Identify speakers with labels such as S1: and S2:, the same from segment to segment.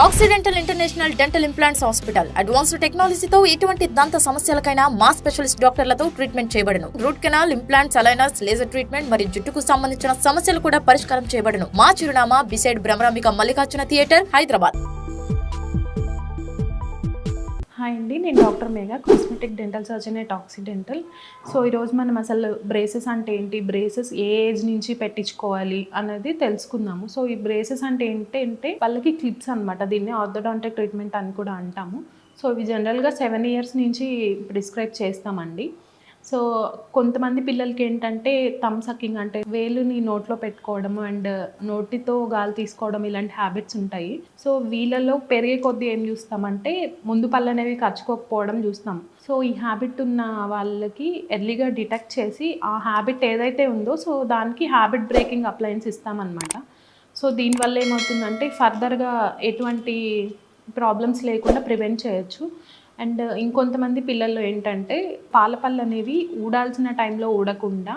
S1: Accidental international dental implants hospital advanced టెక్నాలజీతో ఎటువంటి దంత సమస్యలకైనా మా స్పెషలిస్ట్ డాక్టర్లతో ట్రీట్మెంట్ చేయబడును. Root canal, implants, aligners, laser treatment మరియు జుట్టుకు సంబంధించిన సమస్యలు కూడా పరిష్కారం చేయబడును. మా చిరునామా beside Bhramarambika Mallikarjuna theatre, Hyderabad.
S2: Hi అండి, నేను doctor Megha, cosmetic dental surgeon at accidental. So ఈరోజు మనం అసలు బ్రేసెస్ అంటే ఏంటి, బ్రేసెస్ ఏ ఏజ్ నుంచి పెట్టించుకోవాలి అనేది తెలుసుకుందాము. సో ఈ బ్రేసెస్ అంటే ఏంటంటే పళ్ళకి క్లిప్స్ అనమాట. దీన్ని ఆర్థోడాంటిక్ ట్రీట్మెంట్ అని కూడా అంటాము. సో ఇవి జనరల్గా 7 years నుంచి ప్రిస్క్రైబ్ చేస్తామండి. సో కొంతమంది పిల్లలకి ఏంటంటే థమ్ సకింగ్ అంటే వేలుని నోట్లో పెట్టుకోవడము అండ్ నోటితో గాలి తీసుకోవడం ఇలాంటి హ్యాబిట్స్ ఉంటాయి. సో వీళ్ళలో పెరిగే కొద్దీ ఏం చూస్తామంటే ముందు పళ్ళు అనేవి ఖర్చుకోకపోవడం చూస్తాం. సో ఈ హ్యాబిట్ ఉన్న వాళ్ళకి ఎర్లీగా డిటెక్ట్ చేసి ఆ హ్యాబిట్ ఏదైతే ఉందో సో దానికి హ్యాబిట్ బ్రేకింగ్ అప్లయన్స్ ఇస్తామన్నమాట. సో దీనివల్ల ఏమవుతుందంటే ఫర్దర్గా ఎటువంటి ప్రాబ్లమ్స్ లేకుండా ప్రివెంట్ చేయొచ్చు. అండ్ ఇంకొంతమంది పిల్లల్లో ఏంటంటే పాల పళ్ళు అనేవి ఊడాల్సిన టైంలో ఊడకుండా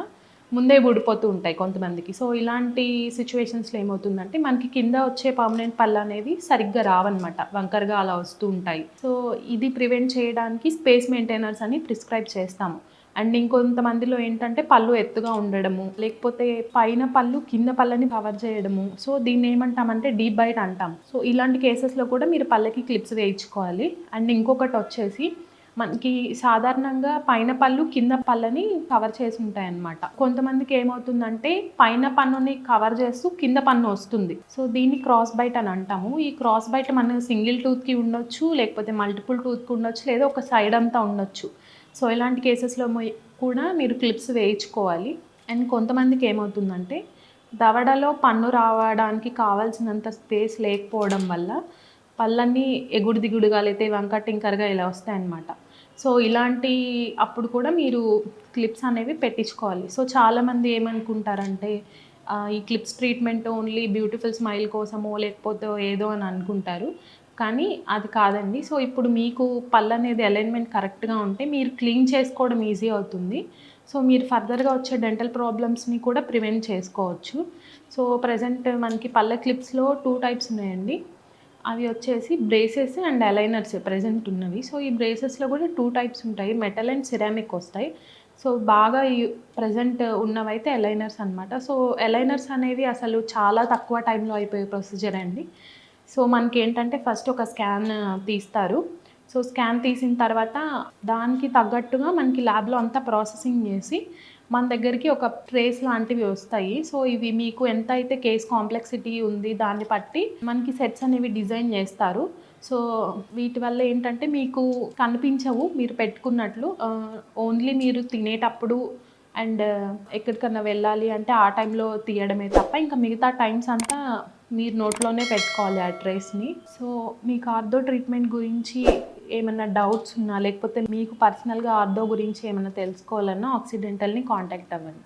S2: ముందే ఊడిపోతూ ఉంటాయి కొంతమందికి. సో ఇలాంటి సిచ్యువేషన్స్లో ఏమవుతుందంటే మనకి కింద వచ్చే పర్మనెంట్ పళ్ళు అనేవి సరిగ్గా రావన్నమాట, వంకరగా అలా వస్తూ ఉంటాయి. సో ఇది ప్రివెంట్ చేయడానికి స్పేస్ మెయింటైనర్స్ అని ప్రిస్క్రైబ్ చేస్తాము. అండ్ ఇంకొంతమందిలో ఏంటంటే పళ్ళు ఎత్తుగా ఉండడము, లేకపోతే పైన పళ్ళు కింద పళ్ళని కవర్ చేయడము. సో దీన్ని ఏమంటామంటే డీప్ బైట్ అంటాం. సో ఇలాంటి కేసెస్లో కూడా మీరు పళ్ళకి క్లిప్స్ వేయించుకోవాలి. అండ్ ఇంకొకటి వచ్చేసి మనకి సాధారణంగా పైన పళ్ళు కింద పళ్ళని కవర్ చేసి ఉంటాయి అన్నమాట. కొంతమందికి ఏమవుతుందంటే పైన పన్నుని కవర్ చేస్తూ కింద పన్ను వస్తుంది. సో దీన్ని క్రాస్ బైట్ అని అంటాము. ఈ క్రాస్ బైట్ మన సింగిల్ టూత్కి ఉండొచ్చు, లేకపోతే మల్టిపుల్ టూత్కి ఉండొచ్చు, లేదా ఒక సైడ్ అంతా ఉండొచ్చు. సో ఇలాంటి కేసెస్లో కూడా మీరు క్లిప్స్ వేయించుకోవాలి. అండ్ కొంతమందికి ఏమవుతుందంటే దవడలో పన్ను రావడానికి కావాల్సినంత స్పేస్ లేకపోవడం వల్ల పళ్ళన్నీ ఎగుడు దిగుడుగా లేతే వంకర టింకరగా ఇలా వస్తాయన్నమాట. సో ఇలాంటి అప్పుడు కూడా మీరు క్లిప్స్ అనేవి పెట్టించుకోవాలి. సో చాలామంది ఏమనుకుంటారంటే ఈ clips treatment only beautiful smile కోసమో లేకపోతే ఏదో అని అనుకుంటారు, కానీ అది కాదండి. సో ఇప్పుడు మీకు పళ్ళు అనేది అలైన్మెంట్ కరెక్ట్గా ఉంటే మీరు క్లీన్ చేసుకోవడం ఈజీ అవుతుంది. సో మీరు ఫర్దర్గా వచ్చే డెంటల్ ప్రాబ్లమ్స్ని కూడా ప్రివెంట్ చేసుకోవచ్చు. సో ప్రజెంట్ మనకి పళ్ళ క్లిప్స్లో 2 types ఉన్నాయండి. అవి వచ్చేసి బ్రేసెస్ అండ్ అలైనర్స్ ప్రజెంట్ ఉన్నవి. సో ఈ బ్రేసెస్లో కూడా 2 types ఉంటాయి, మెటల్ అండ్ సిరామిక్ వస్తాయి. సో బాగా ప్రజెంట్ ఉన్నవైతే అలైనర్స్ అనమాట. సో అలైనర్స్ అనేవి అసలు చాలా తక్కువ టైంలో అయిపోయే ప్రొసీజర్ అండి. సో మనకి ఏంటంటే ఫస్ట్ ఒక స్కాన్ తీస్తారు. సో స్కాన్ తీసిన తర్వాత దానికి తగ్గట్టుగా మనకి ల్యాబ్లో అంతా ప్రాసెసింగ్ చేసి మన దగ్గరికి ఒక ట్రేస్ లాంటివి వస్తాయి. సో ఇవి మీకు ఎంత అయితే కేస్ కాంప్లెక్సిటీ ఉంది దాన్ని బట్టి మనకి సెట్స్ అనేవి డిజైన్ చేస్తారు. సో వీటి వల్ల ఏంటంటే మీకు కనిపించవు మీరు పెట్టుకున్నట్లు, ఓన్లీ మీరు తినేటప్పుడు అండ్ ఎక్కడికన్నా వెళ్ళాలి అంటే ఆ టైంలో తీయడమే తప్ప ఇంకా మిగతా టైమ్స్ అంతా మీరు నోట్లోనే పెట్టుకోవాలి ఆ ట్రేస్ని. సో మీకు ఆర్థో ట్రీట్మెంట్ గురించి ఏమైనా డౌట్స్ ఉన్నా లేకపోతే మీకు పర్సనల్గా ఆర్థో గురించి ఏమైనా తెలుసుకోవాలన్నా ఆక్సిడెంటల్ని కాంటాక్ట్ అవ్వండి.